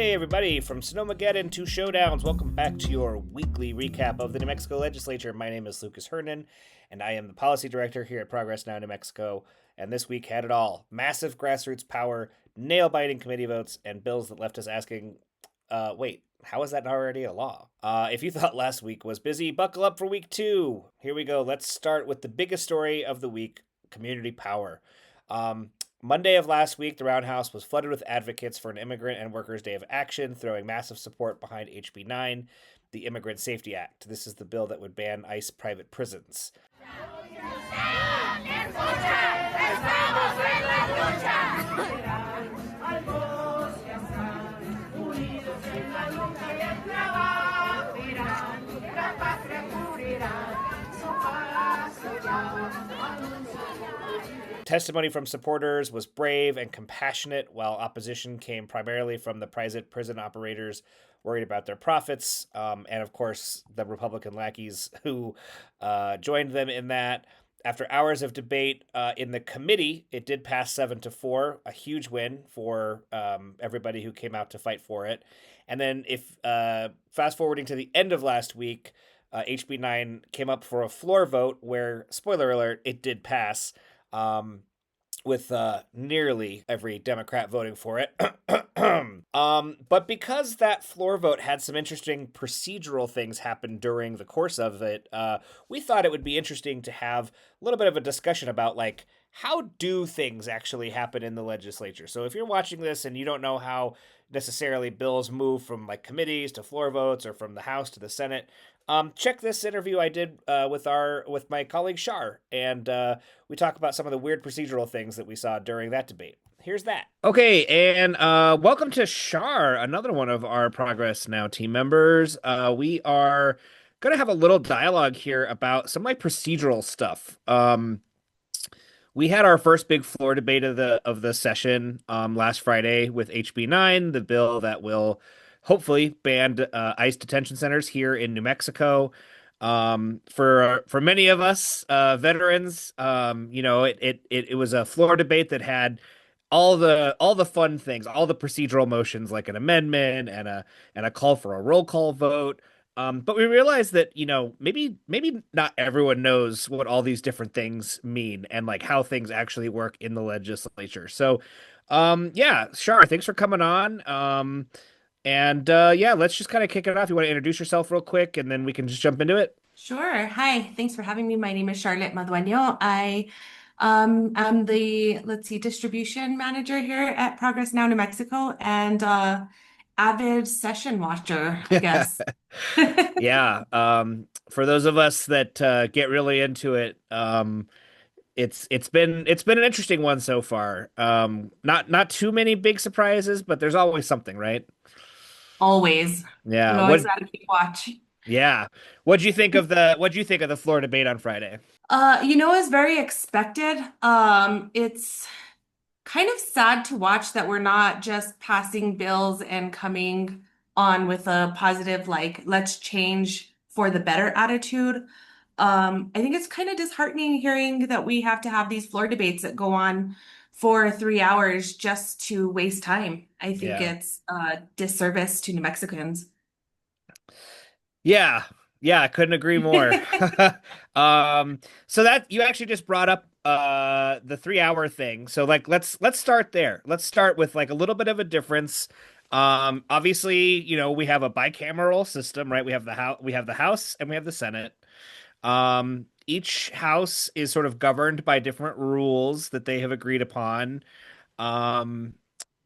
Hey everybody, from Snowmageddon to Showdowns, welcome back to your weekly recap of the New Mexico Legislature. My name is Lucas Hernan, and I am the Policy Director here at Progress Now New Mexico, and this week had it all. Massive grassroots power, nail-biting committee votes, and bills that left us asking, wait, how is that already a law? If you thought last week was busy, buckle up for week 2. Here we go. Let's start with the biggest story of the week, community power. Monday of last week, the Roundhouse was flooded with advocates for an Immigrant and Workers' Day of Action, throwing massive support behind HB 9, the Immigrant Safety Act. This is the bill that would ban ICE private prisons. Testimony from supporters was brave and compassionate, while opposition came primarily from the private prison operators worried about their profits, and of course the Republican lackeys who joined them in that. After hours of debate in the committee, it did pass 7-4, a huge win for everybody who came out to fight for it. And then if fast forwarding to the end of last week, HB 9 came up for a floor vote where, spoiler alert, it did pass. With nearly every Democrat voting for it. But because that floor vote had some interesting procedural things happen during the course of it, we thought it would be interesting to have a little bit of a discussion about, like, how do things actually happen in the legislature? So if you're watching this and you don't know how necessarily bills move from, like, committees to floor votes or from the House to the Senate, check this interview I did with my colleague Shar, and we talk about some of the weird procedural things that we saw during that debate. Here's that. Okay, and welcome to Shar, another one of our Progress Now team members. We are going to have a little dialogue here about some like procedural stuff. We had our first big floor debate of the session last Friday with HB 9, the bill that will hopefully ban ICE detention centers here in New Mexico. For many of us veterans, it was a floor debate that had all the fun things, all the procedural motions, like an amendment and a call for a roll call vote. But we realized that, maybe not everyone knows what all these different things mean and like how things actually work in the legislature. So, yeah, Shar, thanks for coming on. Yeah, let's just kind of kick it off. You want to introduce yourself real quick and then we can just jump into it? Sure. Hi. Thanks for having me. My name is Charlotte Madueño. I am the, distribution manager here at Progress Now New Mexico and avid session watcher, I guess. Yeah. For those of us that get really into it, it's been an interesting one so far. Not too many big surprises, but there's always something, right? Always. We Yeah. always got to keep watch. Yeah. What'd you think of the floor debate on Friday? It's very expected. It's kind of sad to watch that we're not just passing bills and coming on with a positive, like, let's change for the better attitude. I think it's kind of disheartening hearing that we have to have these floor debates that go on for 3 hours just to waste time. I think Yeah. it's a disservice to New Mexicans. Yeah. Yeah, I couldn't agree more. So that you actually just brought up the 3 hour thing. So like let's start there. Let's start with like a little bit of a difference. Obviously, we have a bicameral system, right? We have the House and we have the Senate. Each house is sort of governed by different rules that they have agreed upon. Um,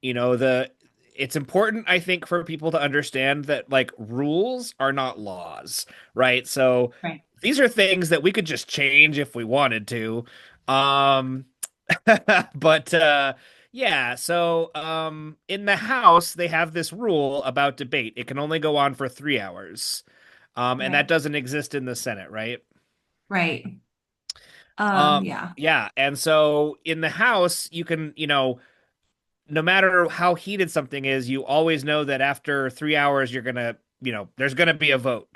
the it's important, I think, for people to understand that like rules are not laws, right? So Right. these are things that we could just change if we wanted to. Um, but yeah, so in the House, they have this rule about debate. It can only go on for 3 hours. And that Right. doesn't exist in the Senate, right? Right. Yeah. Yeah, and so in the House, you can, no matter how heated something is, you always know that after 3 hours, you're gonna, there's gonna be a vote.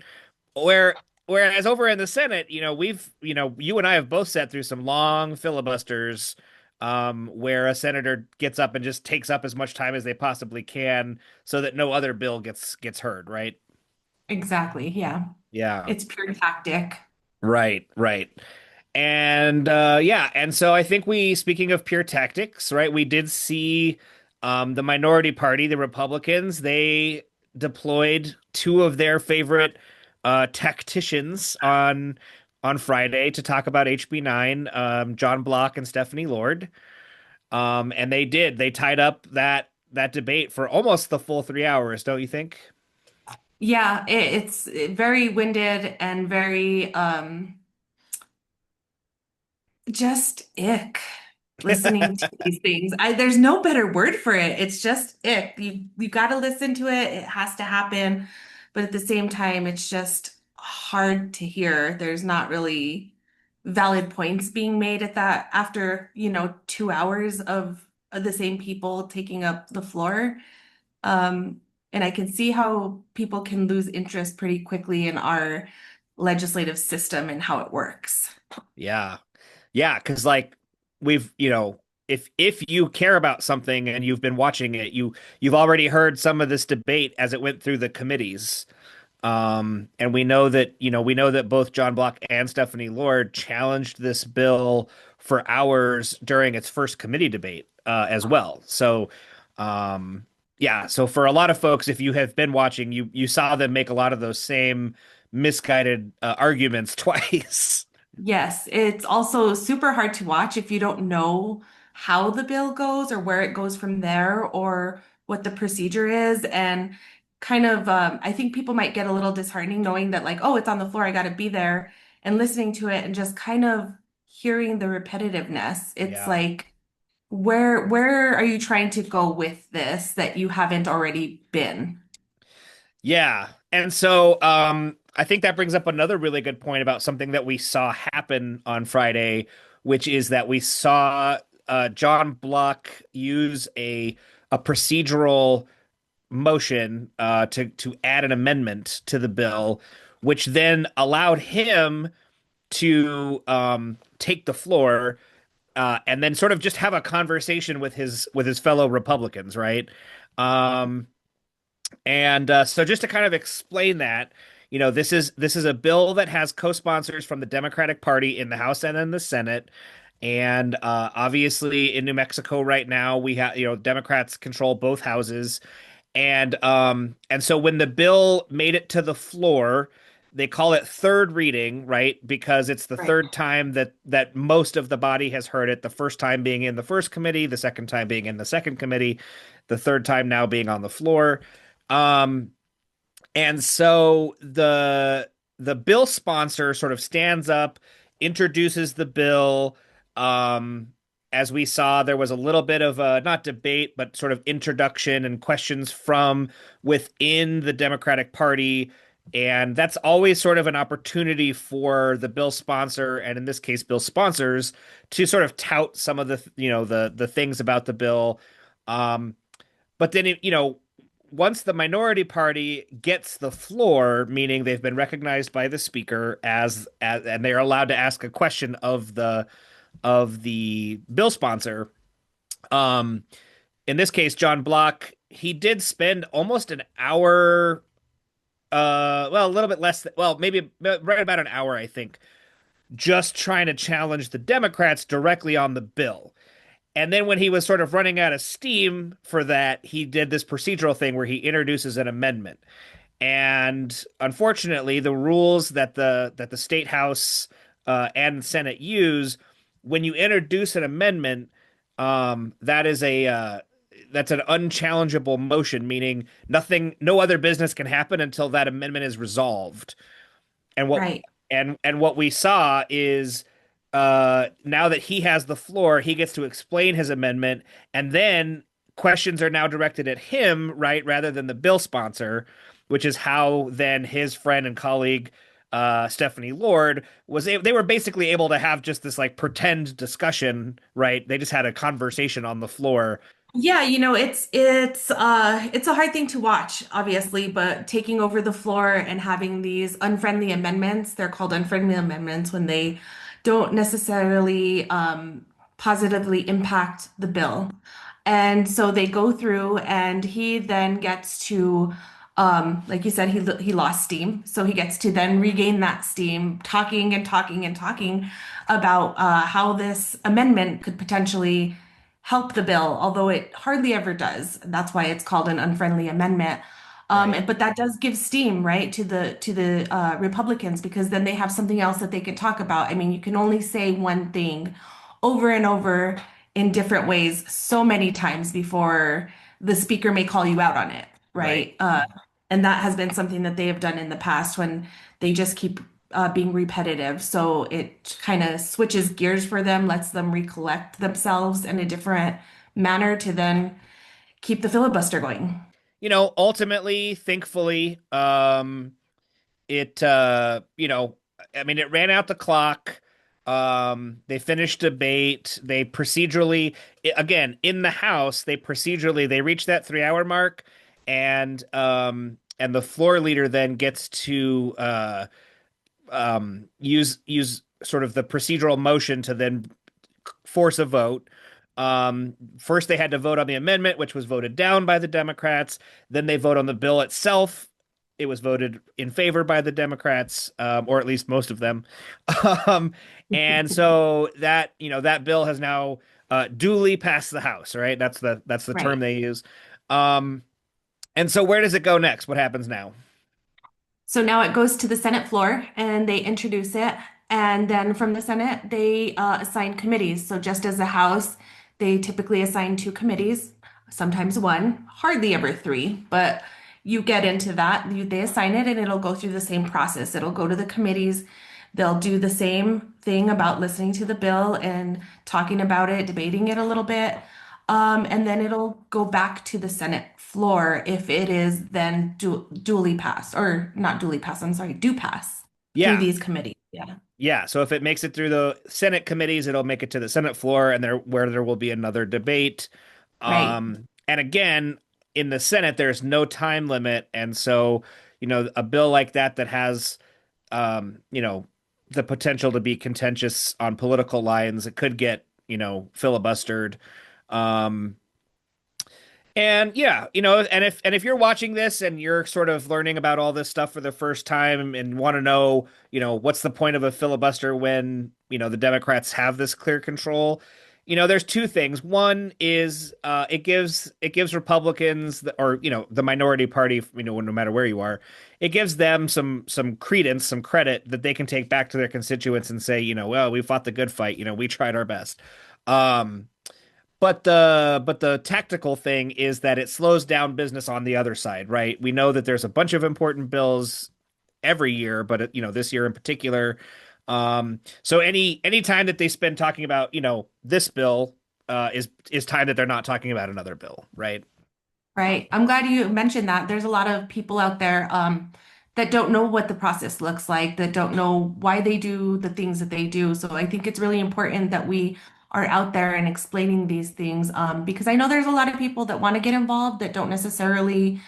Whereas over in the Senate, you and I have both sat through some long filibusters where a senator gets up and just takes up as much time as they possibly can so that no other bill gets heard, right? Exactly. Yeah. Yeah. It's pure tactic. Right, right. And yeah, and so I think speaking of pure tactics, right, we did see the minority party, the Republicans, they deployed two of their favorite tacticians on Friday to talk about HB 9, John Block and Stephanie Lord. And they did. They tied up that debate for almost the full 3 hours, don't you think? Yeah, it's very winded and very just ick listening to these things. There's no better word for it. It's just ick. You got to listen to it. It has to happen, but at the same time, it's just hard to hear. There's not really valid points being made at that after, 2 hours of the same people taking up the floor. And I can see how people can lose interest pretty quickly in our legislative system and how it works. Yeah. Yeah, because like if you care about something and you've been watching it, you've already heard some of this debate as it went through the committees. And we know that both John Block and Stephanie Lord challenged this bill for hours during its first committee debate as well. So yeah, so for a lot of folks, if you have been watching, you saw them make a lot of those same misguided arguments twice. Yes, it's also super hard to watch if you don't know how the bill goes or where it goes from there or what the procedure is. And kind of, I think people might get a little disheartening knowing that, like, oh, it's on the floor, I got to be there, and listening to it and just kind of hearing the repetitiveness. It's Yeah. like, where are you trying to go with this that you haven't already been? Yeah. And so I think that brings up another really good point about something that we saw happen on Friday, which is that we saw John Block use a procedural motion to add an amendment to the bill, which then allowed him to take the floor and then sort of just have a conversation with his fellow Republicans, right? Um, and so just to kind of explain that, this is a bill that has co-sponsors from the Democratic Party in the House and in the Senate. And obviously in New Mexico right now, we have, Democrats control both houses. And so when the bill made it to the floor, they call it third reading, right? Because it's the Right. third time that most of the body has heard it, the first time being in the first committee, the second time being in the second committee, the third time now being on the floor. Um, and so the bill sponsor sort of stands up, introduces the bill. Um, as we saw, there was a little bit of a not debate, but sort of introduction and questions from within the Democratic Party. And that's always sort of an opportunity for the bill sponsor, and in this case, bill sponsors, to sort of tout some of the things about the bill. Um, but then, once the minority party gets the floor, meaning they've been recognized by the speaker and they are allowed to ask a question of the bill sponsor. Um, in this case, John Block, he did spend almost an hour, well, a little bit less, well, maybe right about an hour, I think, just trying to challenge the Democrats directly on the bill. And then when he was sort of running out of steam for that, he did this procedural thing where he introduces an amendment. And unfortunately, the rules that the state house and Senate use when you introduce an amendment, that's an unchallengeable motion, meaning no other business can happen until that amendment is resolved. And what Right. and what we saw is now that he has the floor, he gets to explain his amendment, and then questions are now directed at him, right, rather than the bill sponsor, which is how then his friend and colleague Stephanie Lord they were basically able to have just this like pretend discussion, right? They just had a conversation on the floor. Yeah, it's a hard thing to watch, obviously, but taking over the floor and having these unfriendly amendments, they're called unfriendly amendments when they don't necessarily positively impact the bill. And so they go through, and he then gets to, like you said, he lost steam, so he gets to then regain that steam, talking and talking and talking about how this amendment could potentially help the bill, although it hardly ever does. That's why it's called an unfriendly amendment. Right. But that does give steam, right, to the Republicans, because then they have something else that they can talk about. I mean, you can only say one thing over and over in different ways so many times before the speaker may call you out on it, Right. right? And that has been something that they have done in the past when they just keep being repetitive. So it kind of switches gears for them, lets them recollect themselves in a different manner to then keep the filibuster going. Ultimately, thankfully, I mean, it ran out the clock. They finished debate. They procedurally, again, in the House, they reached that 3 hour mark, and the floor leader then gets to use sort of the procedural motion to then force a vote. First, they had to vote on the amendment, which was voted down by the Democrats. Then they vote on the bill itself. It was voted in favor by the Democrats, or at least most of them. Um, and so that bill has now duly passed the House, right? That's the term Right. they use. Um, and so where does it go next? What happens now? So now it goes to the Senate floor and they introduce it. And then from the Senate, they assign committees. So just as the House, they typically assign two committees, sometimes one, hardly ever three, but you get into that. They assign it and it'll go through the same process. It'll go to the committees. They'll do the same thing about listening to the bill and talking about it, debating it a little bit. And then it'll go back to the Senate floor if it is then duly passed, or not duly passed, I'm sorry, do pass through Yeah, these committees. Yeah. yeah. So if it makes it through the Senate committees, it'll make it to the Senate floor, and there will be another debate. Right. And again, in the Senate, there's no time limit, and so a bill like that has um, you know, the potential to be contentious on political lines. It could get filibustered. Um, and yeah, and if you're watching this and you're sort of learning about all this stuff for the first time and want to know, what's the point of a filibuster when, the Democrats have this clear control, there's two things. One is it gives Republicans or the minority party, no matter where you are, it gives them some credence, some credit that they can take back to their constituents and say, well, we fought the good fight, we tried our best. Um, but the tactical thing is that it slows down business on the other side, right? We know that there's a bunch of important bills every year, but this year in particular. So any time that they spend talking about, this bill, is time that they're not talking about another bill, right? Right. I'm glad you mentioned that. There's a lot of people out there that don't know what the process looks like, that don't know why they do the things that they do. So I think it's really important that we are out there and explaining these things because I know there's a lot of people that want to get involved that don't necessarily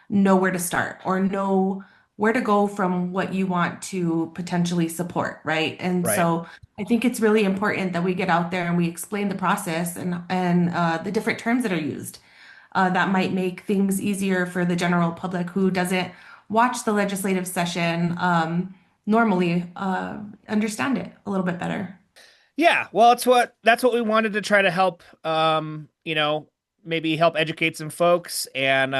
know where to start or know where to go from what you want to potentially support, right? And Right. so I think it's really important that we get out there and we explain the process and the different terms that are used that might make things easier for the general public who doesn't watch the legislative session normally understand it a little bit better. Yeah, well, that's what we wanted to try to help maybe help educate some folks and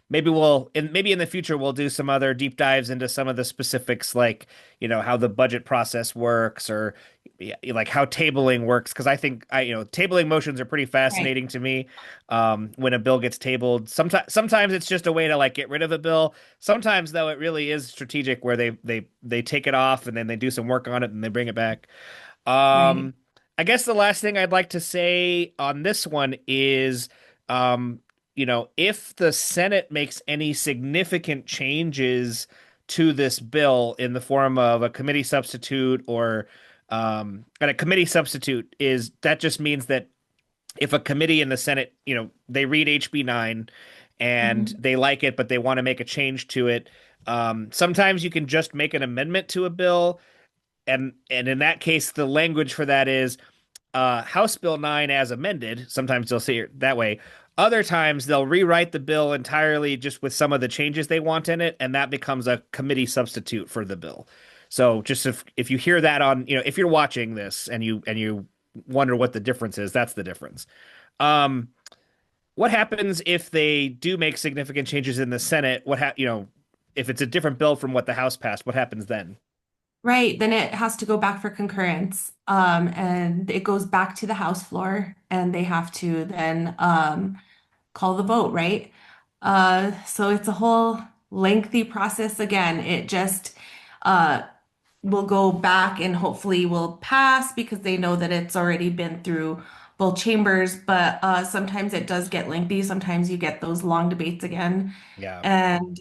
maybe in the future we'll do some other deep dives into some of the specifics like, how the budget process works or yeah, like how tabling works because I think tabling motions are pretty Right, fascinating to me. When a bill gets tabled, sometimes it's just a way to like get rid of a bill. Sometimes though it really is strategic where they take it off and then they do some work on it and they bring it back. right, Um, I guess the last thing I'd like to say on this one is, um, if the Senate makes any significant changes to this bill in the form of a committee substitute and a committee substitute is that just means that if a committee in the Senate, they read HB 9 and mhm, they like it, but they want to make a change to it, sometimes you can just make an amendment to a bill and in that case, the language for that is House Bill 9 as amended. Sometimes they'll say it that way. Other times they'll rewrite the bill entirely just with some of the changes they want in it, and that becomes a committee substitute for the bill. So just if you hear that on, if you're watching this and you wonder what the difference is, that's the difference. Um, what happens if they do make significant changes in the Senate? If it's a different bill from what the House passed, what happens then? Right, then it has to go back for concurrence. And it goes back to the House floor and they have to then call the vote, right? So it's a whole lengthy process again. It just uh, will go back and hopefully will pass because they know that it's already been through both chambers. But sometimes it does get lengthy. Sometimes you get those long debates again. Yeah. And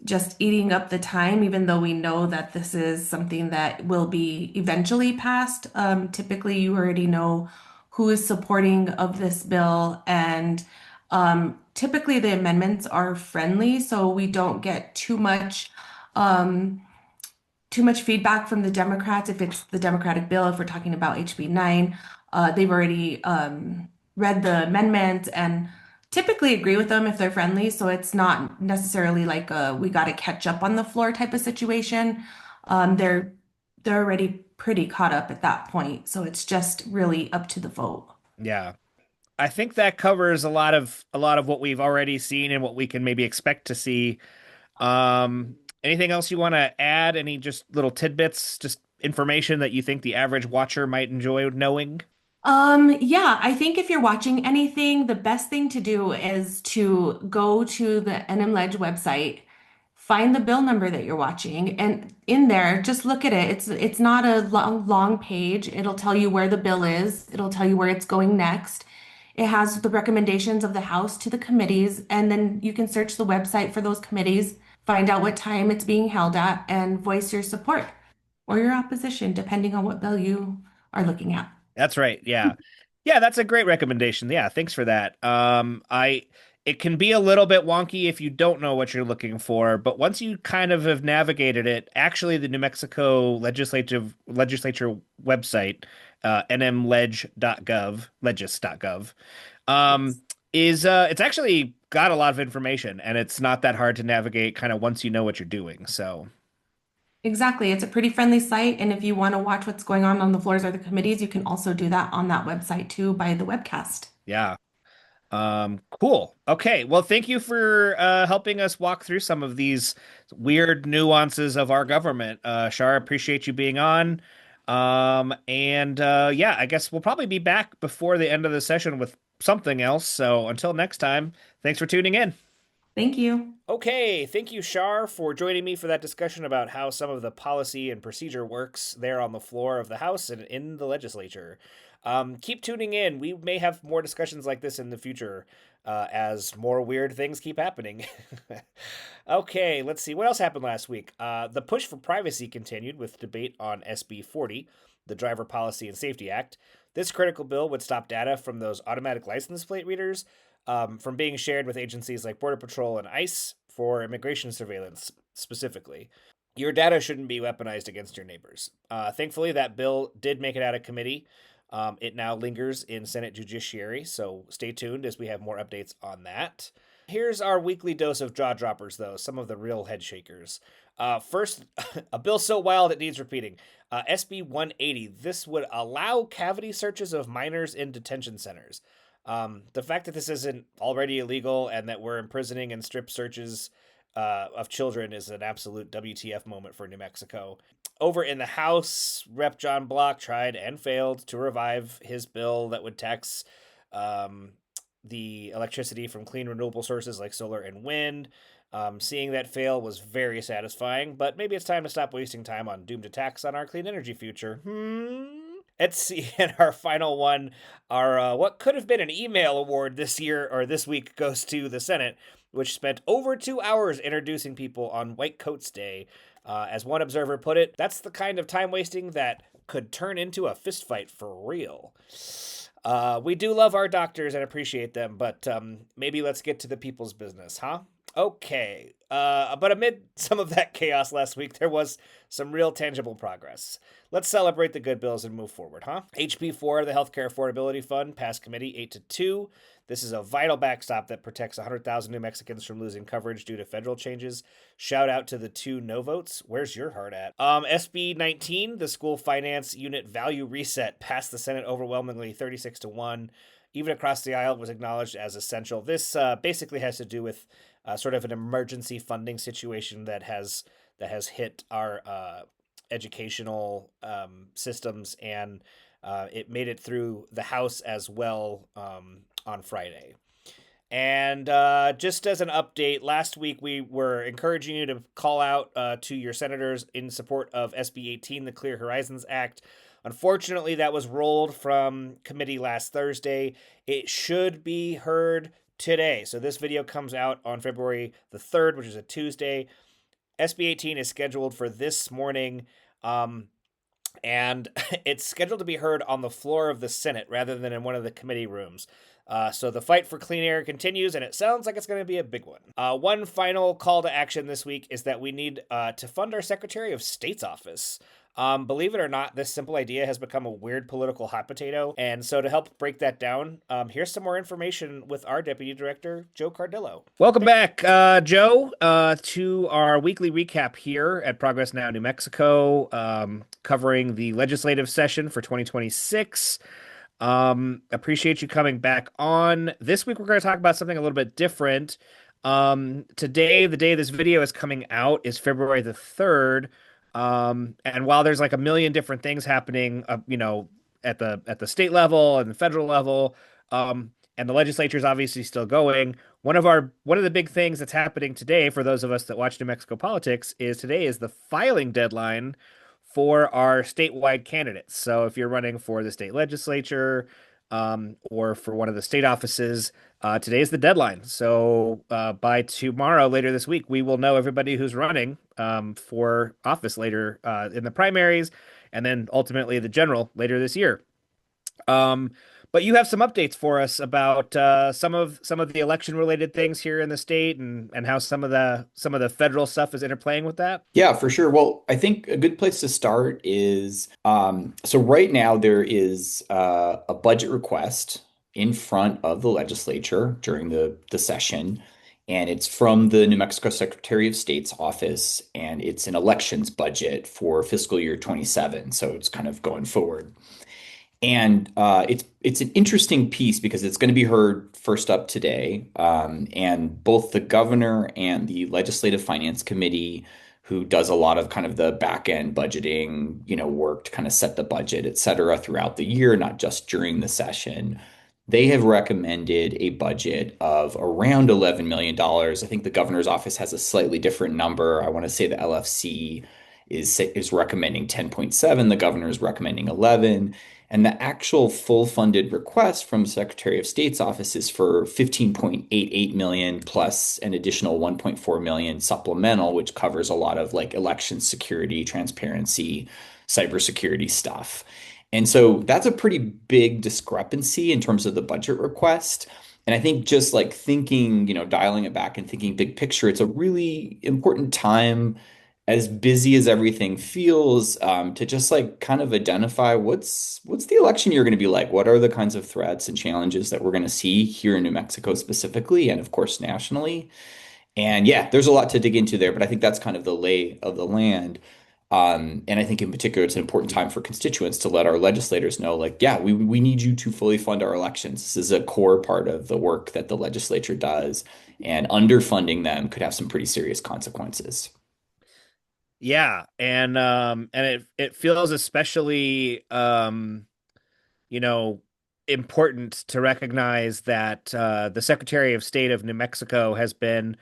just eating up the time, even though we know that this is something that will be eventually passed. Typically, you already know who is supporting of this bill, and typically the amendments are friendly, so we don't get um, too much feedback from the Democrats if it's the Democratic bill, if we're talking about HB 9. They've already read the amendments and typically agree with them if they're friendly. So it's not necessarily like a we got to catch up on the floor type of situation. Um, they're they're already pretty caught up at that point. So it's just really up to the vote. Yeah. I think that covers a lot of what we've already seen and what we can maybe expect to see. Anything else you want to add? Any just little tidbits, just information that you think the average watcher might enjoy knowing? Yeah, I think if you're watching anything, the best thing to do is to go to the NM Ledge website, find the bill number that you're watching, and in there, just look at it. It's not a long page. It'll tell you where the bill is. It'll tell you where it's going next. It has the recommendations of the House to the committees, and then you can search the website for those committees, find out what time it's being held at, and voice your support or your opposition, depending on what bill you are looking at. That's right. Yeah. Yeah, that's a great recommendation. Yeah, thanks for that. I it can be a little bit wonky if you don't know what you're looking for, but once you kind of have navigated it, actually the New Mexico legislature website, nmledge.gov, legis.gov, um, is it's actually got a lot of information and it's not that hard to navigate kind of once you know what you're doing. So, Exactly. It's a pretty friendly site. And if you want to watch what's going on the floors or the committees, you can also do that on that website too by the webcast. yeah. Cool. Okay. Well, thank you for helping us walk through some of these weird nuances of our government. Shar, appreciate you being on. And yeah, I guess we'll probably be back before the end of the session with something else. So until next time, thanks for tuning in. Thank you. Okay, thank you, Shar, for joining me for that discussion about how some of the policy and procedure works there on the floor of the House and in the legislature. Keep tuning in. We may have more discussions like this in the future as more weird things keep happening. Okay, let's see. What else happened last week? The push for privacy continued with debate on SB 40, the Driver Policy and Safety Act. This critical bill would stop data from those automatic license plate readers from being shared with agencies like Border Patrol and ICE for immigration surveillance specifically. Your data shouldn't be weaponized against your neighbors. Thankfully, that bill did make it out of committee. It now lingers in Senate Judiciary, so stay tuned as we have more updates on that. Here's our weekly dose of jaw droppers, though, some of the real head shakers. First, a bill so wild it needs repeating. SB 180. This would allow cavity searches of minors in detention centers. The fact that this isn't already illegal and that we're imprisoning and strip searches of children is an absolute WTF moment for New Mexico. Over in the House, Rep. John Block tried and failed to revive his bill that would tax um, the electricity from clean renewable sources like solar and wind. Seeing that fail was very satisfying, but maybe it's time to stop wasting time on doomed attacks on our clean energy future. Let's see, and our final one, our what could have been an email award this year or this week goes to the Senate, which spent over 2 hours introducing people on White Coats Day. As one observer put it, that's the kind of time wasting that could turn into a fistfight for real. We do love our doctors and appreciate them, but maybe let's get to the people's business, huh? Okay. But amid some of that chaos last week, there was some real tangible progress. Let's celebrate the good bills and move forward, huh? HB4, the Healthcare Affordability Fund, passed committee 8 to 2. This is a vital backstop that protects 100,000 New Mexicans from losing coverage due to federal changes. Shout out to the two no votes. Where's your heart at? SB 19, the School Finance Unit Value Reset, passed the Senate overwhelmingly 36 to 1. Even across the aisle, was acknowledged as essential. This basically has to do with sort of an emergency funding situation that has hit our educational systems, and it made it through the House as well on Friday. And just as an update, last week we were encouraging you to call out to your senators in support of SB 18, the Clear Horizons Act. Unfortunately, that was rolled from committee last Thursday. It should be heard today. So this video comes out on February the 3rd, which is a Tuesday. SB 18 is scheduled for this morning. And it's scheduled to be heard on the floor of the Senate rather than in one of the committee rooms. So the fight for clean air continues, and it sounds like it's going to be a big one. One final call to action this week is that we need to fund our Secretary of State's office. Believe it or not, this simple idea has become a weird political hot potato. And so to help break that down, here's some more information with our Deputy Director, Joe Cardillo. Welcome back, Joe, to our weekly recap here at Progress Now, New Mexico, covering the legislative session for 2026. Appreciate you coming back on. This week, we're going to talk about something a little bit different. Today, the day this video is coming out, is February the 3rd. And while there's like a million different things happening, at the state level and the federal level, and the legislature is obviously still going. One of the big things that's happening today for those of us that watch New Mexico politics is today is the filing deadline for our statewide candidates. So if you're running for the state legislature, or for one of the state offices, today is the deadline. So by tomorrow, later this week, we will know everybody who's running for office later in the primaries, and then ultimately the general later this year. Um, but you have some updates for us about some of the election related things here in the state, and how some of the federal stuff is interplaying with that. Yeah, for sure. Well, I think a good place to start is so right now there is a budget request in front of the legislature during the session, and it's from the New Mexico Secretary of State's office, and it's an elections budget for fiscal year 27. So it's kind of going forward. And it's an interesting piece because it's going to be heard first up today. And both the governor and the Legislative Finance Committee, who does a lot of kind of the back end budgeting, work to kind of set the budget, et cetera, throughout the year, not just during the session. They have recommended a budget of around $11 million. I think the governor's office has a slightly different number. I want to say the LFC is recommending 10.7, the governor is recommending 11. And the actual full funded request from Secretary of State's office is for 15.88 million plus an additional 1.4 million supplemental, which covers a lot of like election security, transparency, cybersecurity stuff. And so that's a pretty big discrepancy in terms of the budget request. And I think just like thinking, dialing it back and thinking big picture, it's a really important time, as busy as everything feels, to just like kind of identify what's the election year going to be like? What are the kinds of threats and challenges that we're going to see here in New Mexico specifically, and of course nationally? And yeah, there's a lot to dig into there, but I think that's kind of the lay of the land. And I think in particular, it's an important time for constituents to let our legislators know, like, yeah, we need you to fully fund our elections. This is a core part of the work that the legislature does, and underfunding them could have some pretty serious consequences. Yeah, and it feels especially you know important to recognize that the Secretary of State of New Mexico has been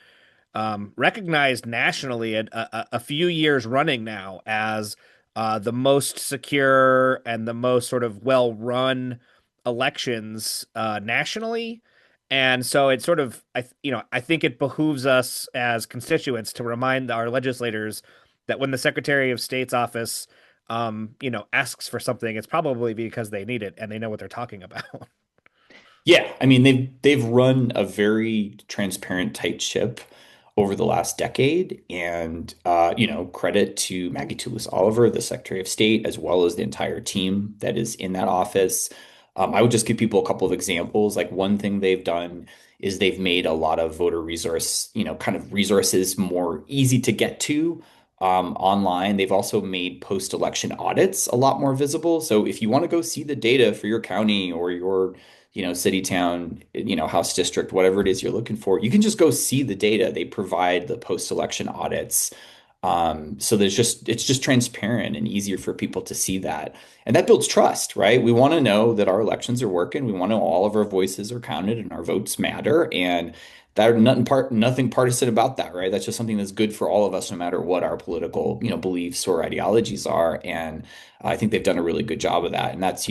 recognized nationally a few years running now as the most secure and the most sort of well-run elections nationally. And so it's sort of, I think it behooves us as constituents to remind our legislators that when the Secretary of State's office, asks for something, it's probably because they need it and they know what they're talking about. Yeah, I mean they've run a very transparent, tight ship over the last decade. And, credit to Maggie Toulouse Oliver, the Secretary of State, as well as the entire team that is in that office. I would just give people a couple of examples. Like one thing they've done is they've made a lot of voter resource, kind of resources more easy to get to online. They've also made post-election audits a lot more visible. So if you want to go see the data for your county or your city, town, house district, whatever it is you're looking for, you can just go see the data. They provide the post-election audits. So it's just transparent and easier for people to see that. And that builds trust, right? We want to know that our elections are working. We want to know all of our voices are counted and our votes matter. And that nothing partisan about that, right? That's just something that's good for all of us, no matter what our political, beliefs or ideologies are. And I think they've done a really good job of that. And that's,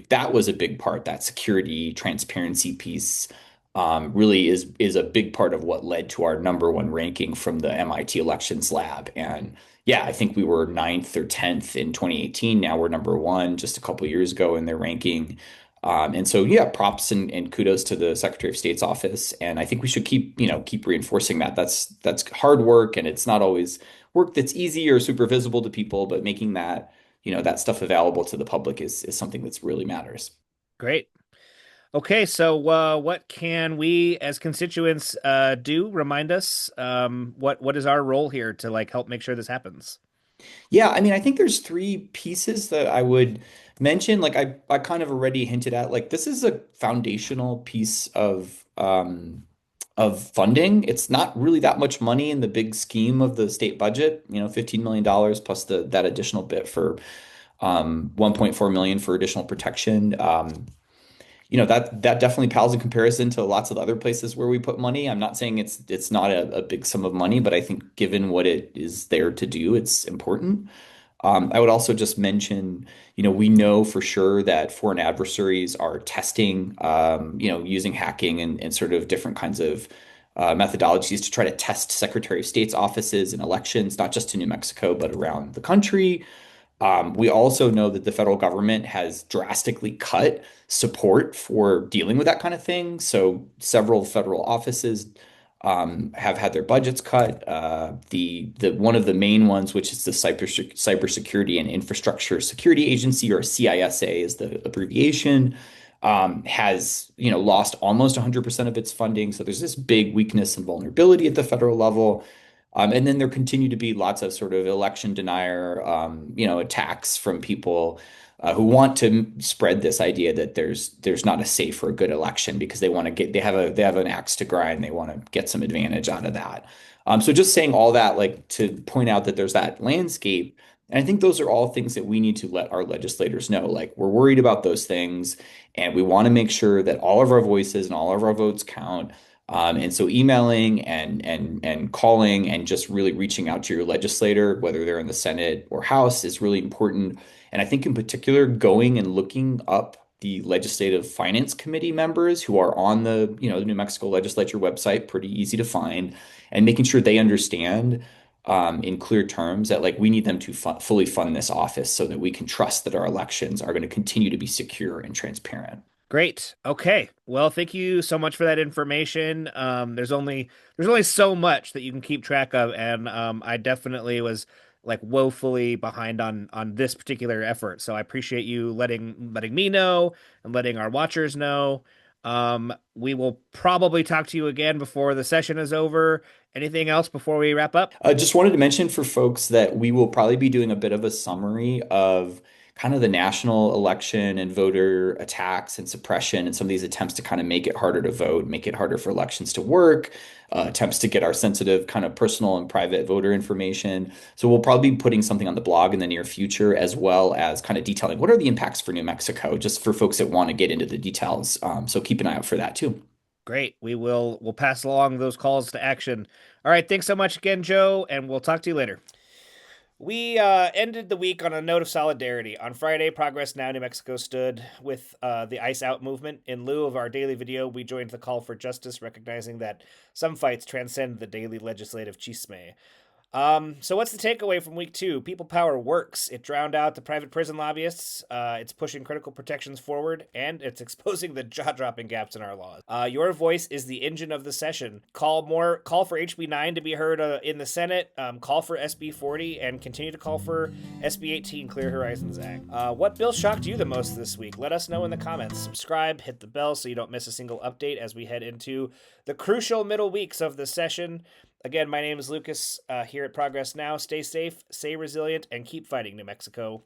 that was a big part, that security transparency piece really is a big part of what led to our number one ranking from the MIT elections lab. And yeah, I think we were ninth or 10th in 2018. Now we're number one just a couple years ago in their ranking. And so, yeah, props and kudos to the Secretary of State's office. And I think we should keep reinforcing that. That's hard work, and it's not always work that's easy or super visible to people, but making that, that stuff available to the public is something that's really matters. Great. Okay, so what can we as constituents do? Remind us what is our role here to like help make sure this happens? Yeah, I mean, I think there's three pieces that I would mention. Like I kind of already hinted at, like this is a foundational piece of funding. It's not really that much money in the big scheme of the state budget, $15 million plus that additional bit for 1.4 million for additional protection. That definitely pales in comparison to lots of other places where we put money. I'm not saying it's not a big sum of money, but I think given what it is there to do, it's important. I would also just mention, we know for sure that foreign adversaries are testing, using hacking and sort of different kinds of methodologies to try to test Secretary of State's offices and elections, not just in New Mexico, but around the country. We also know that the federal government has drastically cut support for dealing with that kind of thing. So several federal offices have had their budgets cut. The one of the main ones, which is the Cybersecurity and Infrastructure Security Agency, or CISA is the abbreviation, has lost almost 100% of its funding. So there's this big weakness and vulnerability at the federal level. And then there continue to be lots of sort of election denier, attacks from people who want to spread this idea that there's not a safe or a good election because they have an axe to grind. They want to get some advantage out of that. So just saying all that, like to point out that there's that landscape. And I think those are all things that we need to let our legislators know. Like we're worried about those things, and we want to make sure that all of our voices and all of our votes count. And so emailing and calling and just really reaching out to your legislator, whether they're in the Senate or House, is really important. And I think in particular, going and looking up the Legislative Finance Committee members who are on the New Mexico Legislature website, pretty easy to find, and making sure they understand in clear terms that like we need them to fully fund this office so that we can trust that our elections are going to continue to be secure and transparent. Great. Okay. Well, thank you so much for that information. There's only so much that you can keep track of, and I definitely was like woefully behind on this particular effort. So I appreciate you letting me know and letting our watchers know. We will probably talk to you again before the session is over. Anything else before we wrap up? Just wanted to mention for folks that we will probably be doing a bit of a summary of kind of the national election and voter attacks and suppression and some of these attempts to kind of make it harder to vote, make it harder for elections to work, attempts to get our sensitive kind of personal and private voter information. So we'll probably be putting something on the blog in the near future, as well as kind of detailing what are the impacts for New Mexico, just for folks that want to get into the details. So keep an eye out for that too. Great. We'll pass along those calls to action. All right. Thanks so much again, Joe, and we'll talk to you later. We ended the week on a note of solidarity. On Friday, Progress Now New Mexico stood with the Ice Out movement. In lieu of our daily video, we joined the call for justice, recognizing that some fights transcend the daily legislative chisme. So what's the takeaway from week 2? People power works. It drowned out the private prison lobbyists. It's pushing critical protections forward, and it's exposing the jaw-dropping gaps in our laws. Your voice is the engine of the session. Call for HB 9 to be heard in the Senate. Call for SB 40, and continue to call for SB 18 Clear Horizons Act. What bill shocked you the most this week? Let us know in the comments. Subscribe, hit the bell so you don't miss a single update as we head into the crucial middle weeks of the session. Again, my name is Lucas here at Progress Now. Stay safe, stay resilient, and keep fighting, New Mexico.